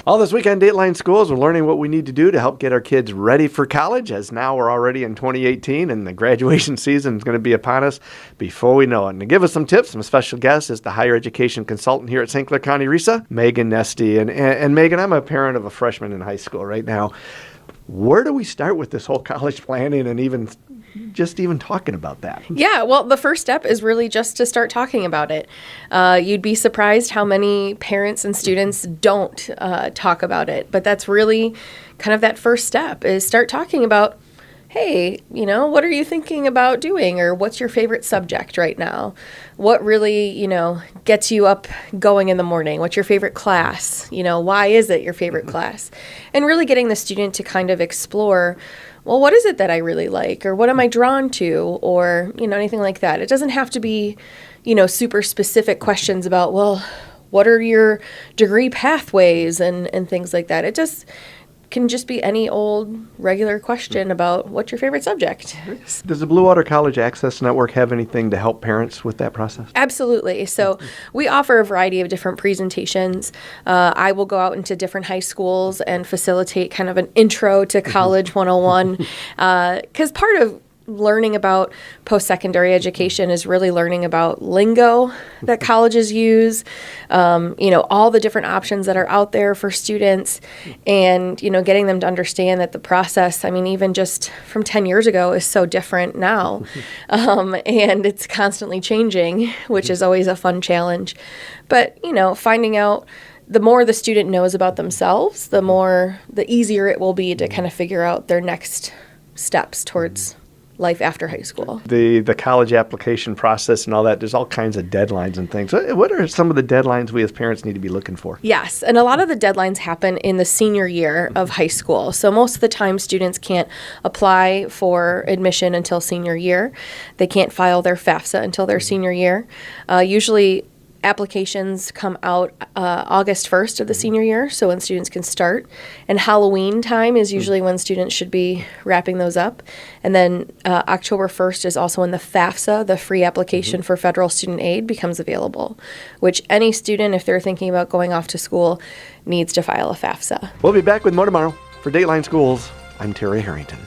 All this weekend, Dateline Schools, we're learning what we need to do to help get our kids ready for college, as now we're already in 2018 and the graduation season is going to be upon us before we know it. And to give us some tips, some special guest is the higher education consultant here at St. Clair County RESA, Meghan Nyeste. And Meghan, I'm a parent of a freshman in high school right now. Where do we start with this whole college planning and even talking about that? Yeah, well, the first step is really just to start talking about it. You'd be surprised how many parents and students don't talk about it. But that's really kind of that first step, is start talking about, hey, what are you thinking about doing? Or what's your favorite subject right now? What really, gets you up going in the morning? What's your favorite class? Why is it your favorite class? And really getting the student to kind of explore, well, what is it that I really like? Or what am I drawn to? Or, anything like that. It doesn't have to be, super specific questions about, well, what are your degree pathways and things like that. It just can just be any old regular question about what's your favorite subject. Does the Blue Water College Access Network have anything to help parents with that process? Absolutely. So we offer a variety of different presentations. I will go out into different high schools and facilitate kind of an intro to college 101, because part of learning about post-secondary education is really learning about lingo that colleges use, all the different options that are out there for students, and, getting them to understand that the process, even just from 10 years ago, is so different now. And it's constantly changing, which is always a fun challenge. But, finding out the more the student knows about themselves, the easier it will be to kind of figure out their next steps towards life after high school. The college application process and all that, there's all kinds of deadlines and things. What are some of the deadlines we as parents need to be looking for? Yes, and a lot of the deadlines happen in the senior year of high school. So most of the time students can't apply for admission until senior year. They can't file their FAFSA until their senior year. Usually applications come out August 1st of the senior year, so when students can start. And Halloween time is usually when students should be wrapping those up. And then October 1st is also when the FAFSA, the free application for federal student aid, becomes available, which any student, if they're thinking about going off to school, needs to file a FAFSA. We'll be back with more tomorrow. For Dateline Schools, I'm Terry Harrington.